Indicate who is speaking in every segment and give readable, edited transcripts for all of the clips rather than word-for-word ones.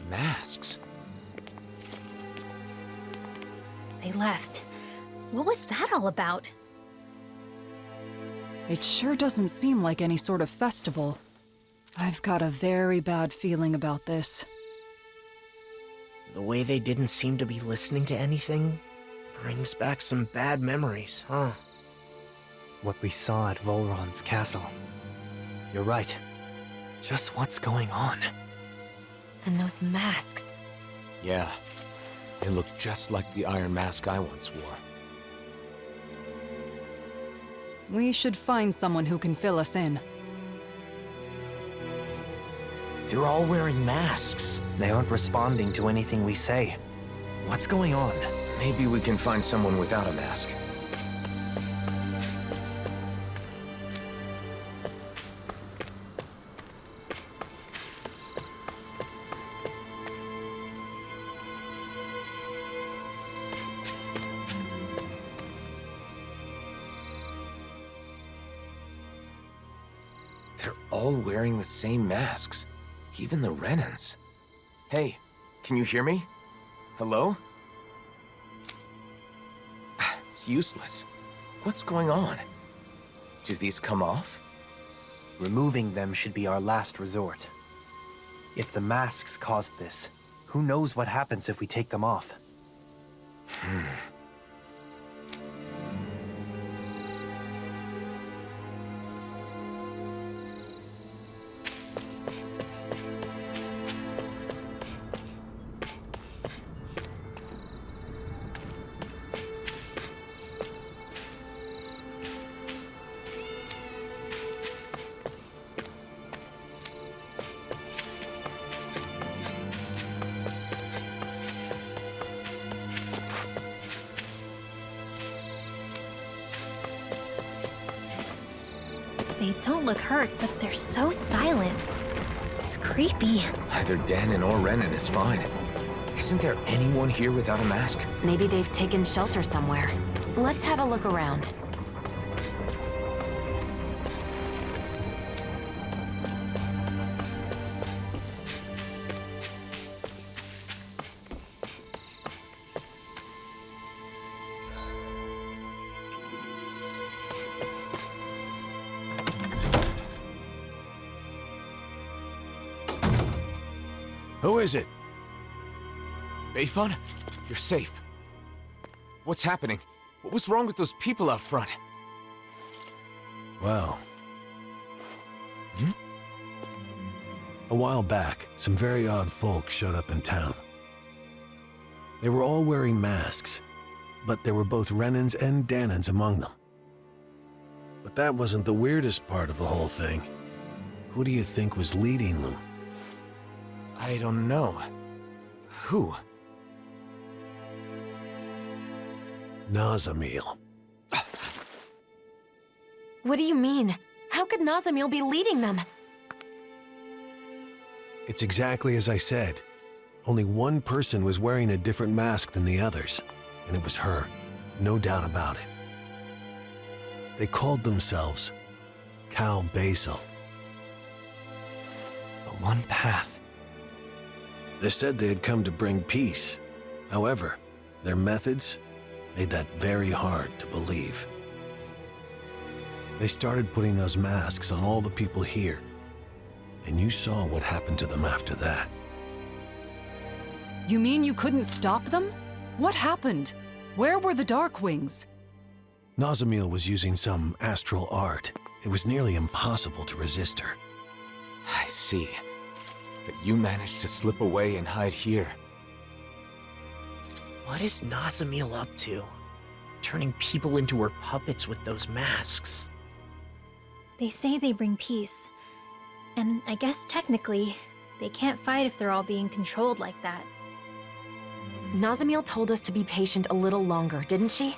Speaker 1: Masks.
Speaker 2: They left. What was that all about?
Speaker 3: It sure doesn't seem like any sort of festival. I've got a very bad feeling about this.
Speaker 4: The way they didn't seem to be listening to anything brings back some bad memories, huh?
Speaker 5: What we saw at Volron's castle. You're right. Just what's going on?
Speaker 2: And those masks.
Speaker 1: Yeah. They look just like the iron mask I once wore.
Speaker 3: We should find someone who can fill us in.
Speaker 4: They're all wearing masks.
Speaker 5: They aren't responding to anything we say. What's going on?
Speaker 1: Maybe we can find someone without a mask. They're all wearing the same masks. Even the Renans. Hey, can you hear me? Hello? It's useless. What's going on? Do these come off?
Speaker 5: Removing them should be our last resort. If the masks caused this, who knows what happens if we take them off?
Speaker 2: They don't look hurt, but they're so silent. It's creepy.
Speaker 1: Either Danon or Renan is fine. Isn't there anyone here without a mask?
Speaker 6: Maybe they've taken shelter somewhere. Let's have a look around.
Speaker 7: Who is it?
Speaker 1: Bayfun? You're safe. What's happening? What was wrong with those people out front?
Speaker 7: Well... A while back, some very odd folk showed up in town. They were all wearing masks, but there were both Renans and Danons among them. But that wasn't the weirdest part of the whole thing. Who do you think was leading them?
Speaker 1: I don't know. Who?
Speaker 7: Nazamil.
Speaker 6: What do you mean? How could Nazamil be leading them?
Speaker 7: It's exactly as I said. Only one person was wearing a different mask than the others, and it was her, no doubt about it. They called themselves Cal Basil.
Speaker 5: The one path.
Speaker 7: They said they had come to bring peace. However, their methods made that very hard to believe. They started putting those masks on all the people here, and you saw what happened to them after that.
Speaker 3: You mean you couldn't stop them? What happened? Where were the Darkwings?
Speaker 7: Nazamil was using some astral art. It was nearly impossible to resist her.
Speaker 1: I see. But you managed to slip away and hide here.
Speaker 4: What is Nazamil up to? Turning people into her puppets with those masks.
Speaker 2: They say they bring peace. And I guess technically, they can't fight if they're all being controlled like that.
Speaker 6: Nazamil told us to be patient a little longer, didn't she?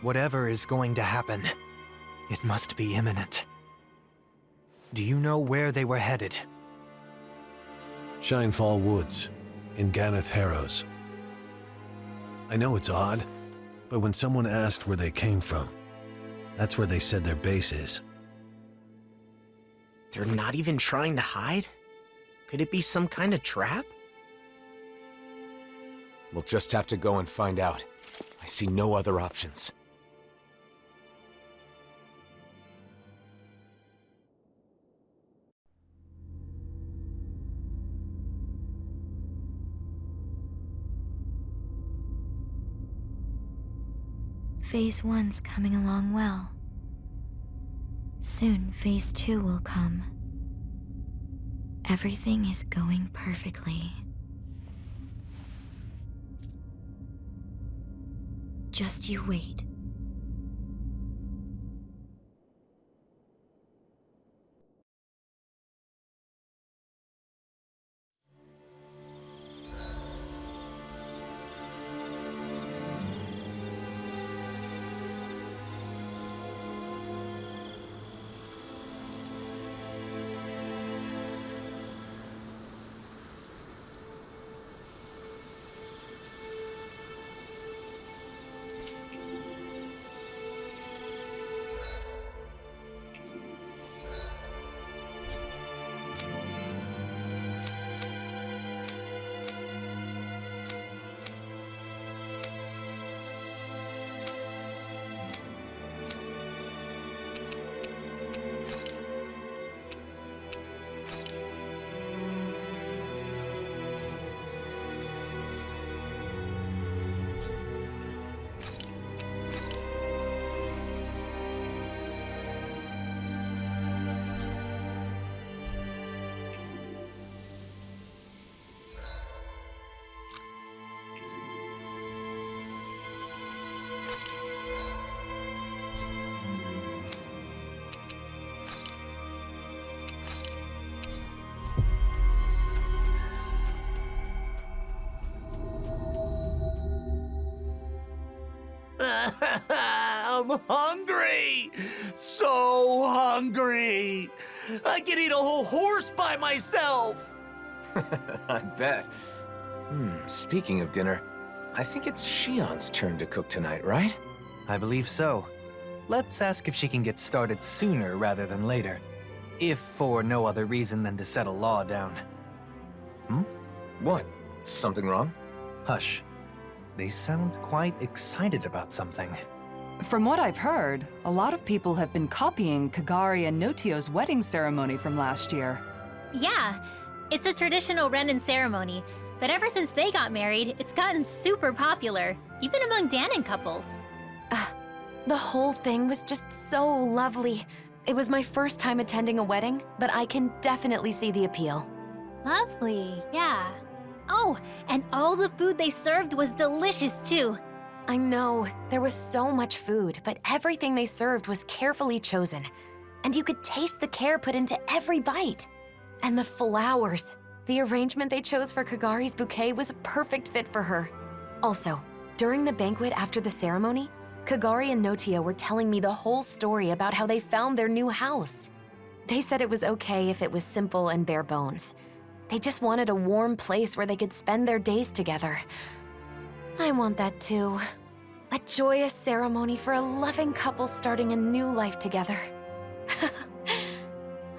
Speaker 5: Whatever is going to happen, it must be imminent. Do you know where they were headed?
Speaker 7: Shinefall Woods, in Ganeth Harrows. I know it's odd, but when someone asked where they came from, that's where they said their base is.
Speaker 4: They're not even trying to hide? Could it be some kind of trap?
Speaker 1: We'll just have to go and find out. I see no other options.
Speaker 8: Phase 1's coming along well. Soon, Phase 2 will come. Everything is going perfectly. Just you wait.
Speaker 9: I'm hungry! So hungry! I can eat a whole horse by myself!
Speaker 1: I bet. Speaking of dinner, I think it's Shion's turn to cook tonight, right?
Speaker 5: I believe so. Let's ask if she can get started sooner rather than later. If for no other reason than to settle Law down.
Speaker 1: What? Something wrong?
Speaker 5: Hush. They sound quite excited about something.
Speaker 3: From what I've heard, a lot of people have been copying Kagari and Notio's wedding ceremony from last year.
Speaker 2: Yeah, it's a traditional Renin ceremony, but ever since they got married, it's gotten super popular, even among Danon couples.
Speaker 6: The whole thing was just so lovely. It was my first time attending a wedding, but I can definitely see the appeal.
Speaker 2: Lovely, yeah. Oh, and all the food they served was delicious too.
Speaker 6: I know, there was so much food, but everything they served was carefully chosen. And you could taste the care put into every bite. And the flowers. The arrangement they chose for Kagari's bouquet was a perfect fit for her. Also, during the banquet after the ceremony, Kagari and Notio were telling me the whole story about how they found their new house. They said it was okay if it was simple and bare bones. They just wanted a warm place where they could spend their days together. I want that too. A joyous ceremony for a loving couple starting a new life together.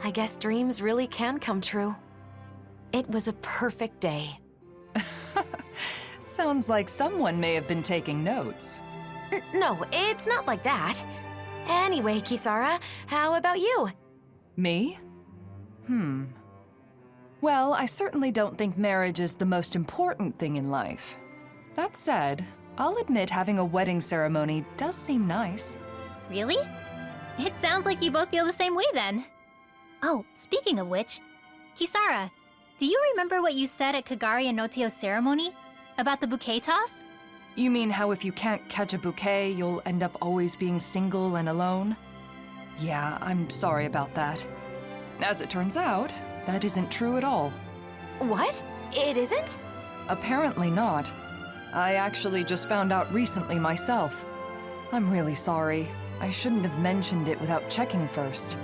Speaker 6: I guess dreams really can come true. It was a perfect day.
Speaker 3: Sounds like someone may have been taking notes.
Speaker 6: No, it's not like that. Anyway, Kisara, how about you?
Speaker 3: Me? Well, I certainly don't think marriage is the most important thing in life. That said, I'll admit having a wedding ceremony does seem nice.
Speaker 2: Really? It sounds like you both feel the same way then. Oh, speaking of which, Kisara, do you remember what you said at Kagari and Notio's ceremony? About the bouquet toss?
Speaker 3: You mean how if you can't catch a bouquet, you'll end up always being single and alone? Yeah, I'm sorry about that. As it turns out, that isn't true at all.
Speaker 6: What? It isn't?
Speaker 3: Apparently not. I actually just found out recently myself. I'm really sorry. I shouldn't have mentioned it without checking first.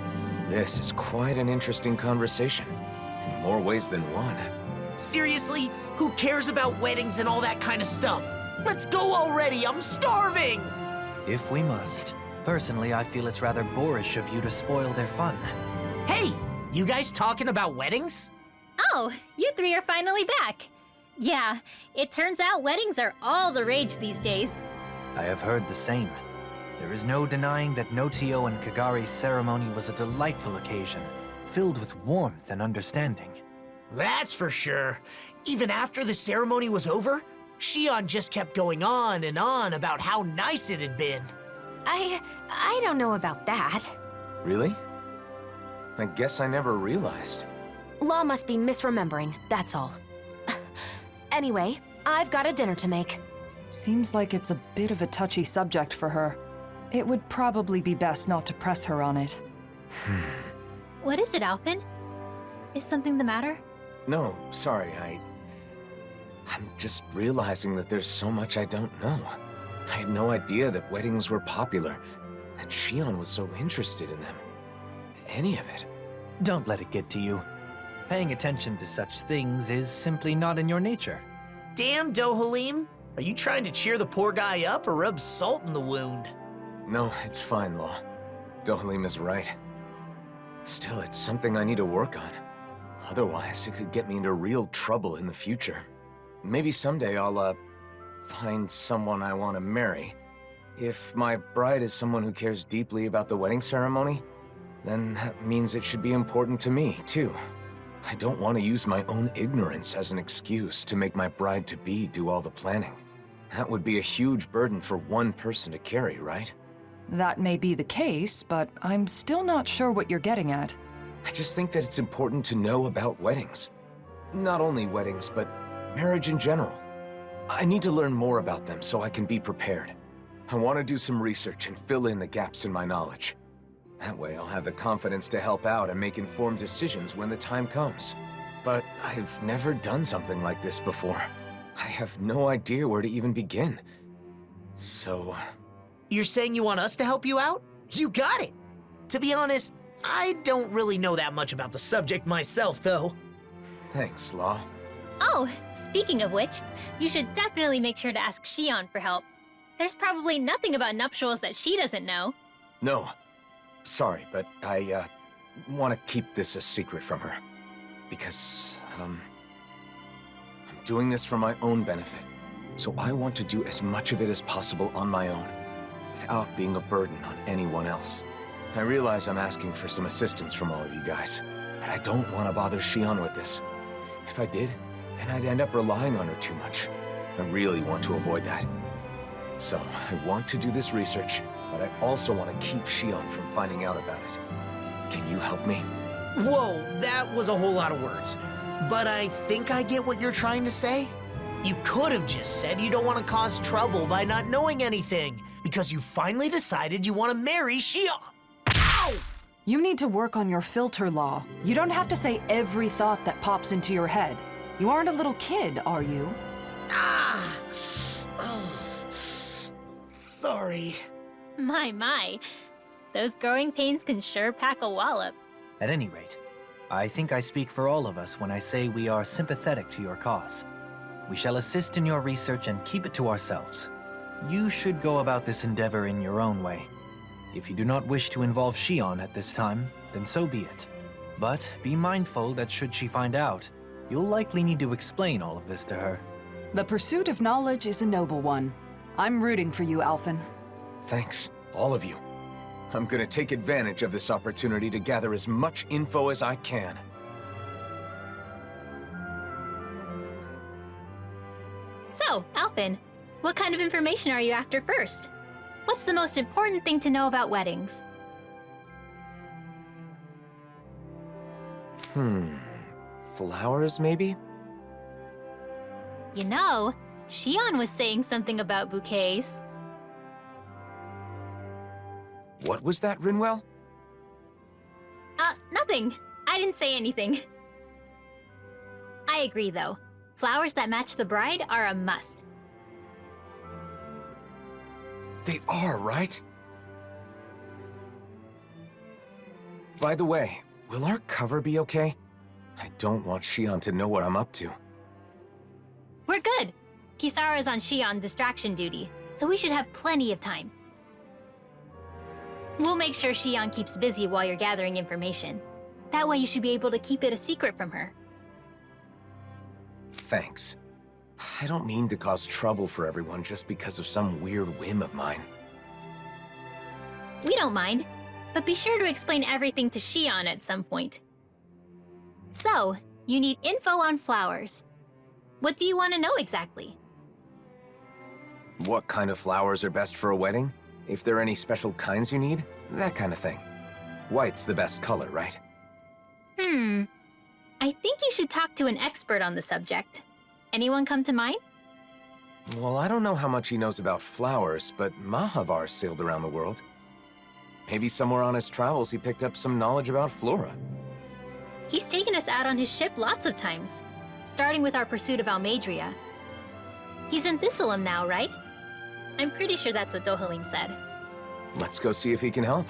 Speaker 1: This is quite an interesting conversation, in more ways than one.
Speaker 9: Seriously? Who cares about weddings and all that kind of stuff? Let's go already, I'm starving!
Speaker 5: If we must. Personally, I feel it's rather boorish of you to spoil their fun.
Speaker 9: Hey, you guys talking about weddings?
Speaker 2: Oh, you three are finally back. Yeah, it turns out weddings are all the rage these days.
Speaker 5: I have heard the same. There is no denying that Notio and Kagari's ceremony was a delightful occasion, filled with warmth and understanding.
Speaker 9: That's for sure. Even after the ceremony was over, Shion just kept going on and on about how nice it had been.
Speaker 6: I don't know about that.
Speaker 1: Really? I guess I never realized.
Speaker 6: Law must be misremembering, that's all. Anyway, I've got a dinner to make.
Speaker 3: Seems like it's a bit of a touchy subject for her. It would probably be best not to press her on it.
Speaker 2: What is it, Alphen? Is something the matter?
Speaker 1: No, sorry, I'm just realizing that there's so much I don't know. I had no idea that weddings were popular, and Shion was so interested in them. Any of it.
Speaker 5: Don't let it get to you. Paying attention to such things is simply not in your nature.
Speaker 9: Damn, Dohalim. Are you trying to cheer the poor guy up or rub salt in the wound?
Speaker 1: No, it's fine, Law. Dohalim is right. Still, it's something I need to work on. Otherwise, it could get me into real trouble in the future. Maybe someday I'll, find someone I want to marry. If my bride is someone who cares deeply about the wedding ceremony, then that means it should be important to me, too. I don't want to use my own ignorance as an excuse to make my bride-to-be do all the planning. That would be a huge burden for one person to carry, right?
Speaker 3: That may be the case, but I'm still not sure what you're getting at.
Speaker 1: I just think that it's important to know about weddings. Not only weddings, but marriage in general. I need to learn more about them so I can be prepared. I want to do some research and fill in the gaps in my knowledge. That way I'll have the confidence to help out and make informed decisions when the time comes. But I've never done something like this before. I have no idea where to even begin. So...
Speaker 9: You're saying you want us to help you out? You got it! To be honest, I don't really know that much about the subject myself, though.
Speaker 1: Thanks, Law.
Speaker 2: Oh, speaking of which, you should definitely make sure to ask Shion for help. There's probably nothing about nuptials that she doesn't know.
Speaker 1: No. Sorry, but I, want to keep this a secret from her. Because, I'm doing this for my own benefit. So I want to do as much of it as possible on my own, without being a burden on anyone else. I realize I'm asking for some assistance from all of you guys, but I don't want to bother Shion with this. If I did, then I'd end up relying on her too much. I really want to avoid that. So, I want to do this research, but I also want to keep Shion from finding out about it. Can you help me?
Speaker 9: Whoa, that was a whole lot of words. But I think I get what you're trying to say. You could have just said you don't want to cause trouble by not knowing anything, because you finally decided you want to marry Shion. Ow!
Speaker 3: You need to work on your filter, Law. You don't have to say every thought that pops into your head. You aren't a little kid, are you?
Speaker 9: Ah! Oh. Sorry.
Speaker 2: My. Those growing pains can sure pack a wallop.
Speaker 5: At any rate, I think I speak for all of us when I say we are sympathetic to your cause. We shall assist in your research and keep it to ourselves. You should go about this endeavor in your own way. If you do not wish to involve Shion at this time, then so be it. But be mindful that should she find out, you'll likely need to explain all of this to her.
Speaker 3: The pursuit of knowledge is a noble one. I'm rooting for you, Alphen.
Speaker 1: Thanks, all of you. I'm gonna take advantage of this opportunity to gather as much info as I can.
Speaker 2: So, Alphen, What kind of information are you after first? What's the most important thing to know about weddings?
Speaker 1: Flowers, maybe?
Speaker 2: You know, Shion was saying something about bouquets.
Speaker 1: What was that, Rinwell?
Speaker 2: Nothing. I didn't say anything. I agree, though. Flowers that match the bride are a must.
Speaker 1: They are, right? By the way, will our cover be okay? I don't want Shion to know what I'm up to.
Speaker 2: We're good. Kisara's on Shion distraction duty, so we should have plenty of time. We'll make sure Shion keeps busy while you're gathering information. That way you should be able to keep it a secret from her.
Speaker 1: Thanks. I don't mean to cause trouble for everyone just because of some weird whim of mine.
Speaker 2: We don't mind, but be sure to explain everything to Shion at some point. So, you need info on flowers. What do you want to know exactly?
Speaker 1: What kind of flowers are best for a wedding? If there are any special kinds you need? That kind of thing. White's the best color, right?
Speaker 2: I think you should talk to an expert on the subject. Anyone come to mind?
Speaker 1: Well, I don't know how much he knows about flowers, but Mahavar sailed around the world. Maybe somewhere on his travels he picked up some knowledge about flora.
Speaker 2: He's taken us out on his ship lots of times, starting with our pursuit of Almadria. He's in Thistleum now, right? I'm pretty sure that's what Dohalim said.
Speaker 1: Let's go see if he can help.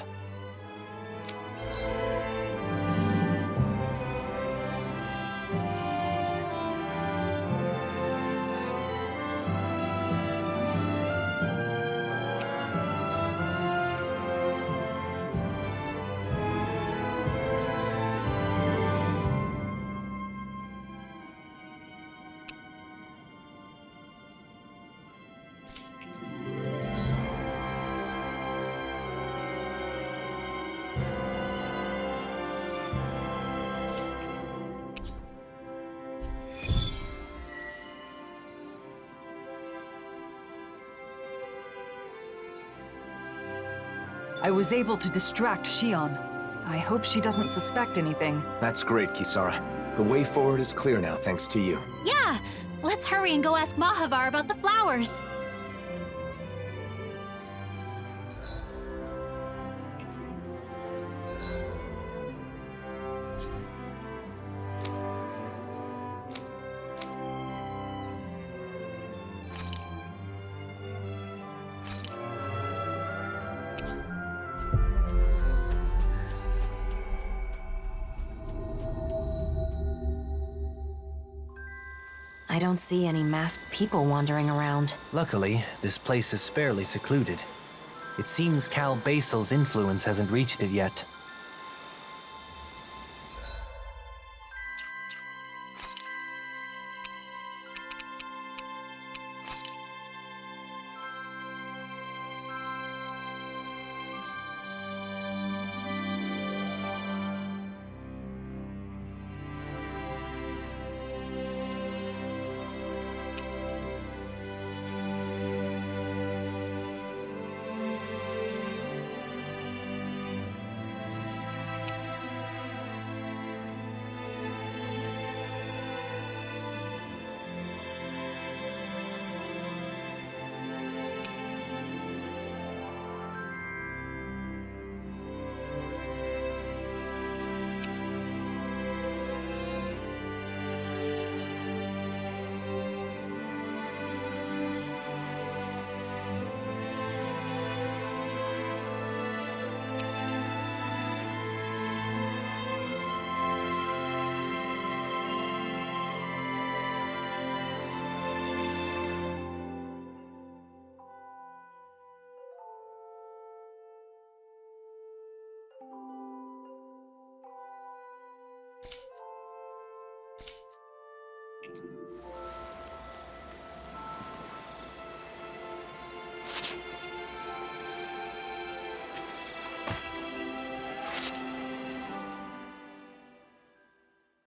Speaker 3: I was able to distract Shion. I hope she doesn't suspect anything.
Speaker 1: That's great, Kisara. The way forward is clear now, thanks to you.
Speaker 2: Yeah! Let's hurry and go ask Mahavar about the flowers!
Speaker 6: I don't see any masked people wandering around.
Speaker 5: Luckily, this place is fairly secluded. It seems Cal Basil's influence hasn't reached it yet.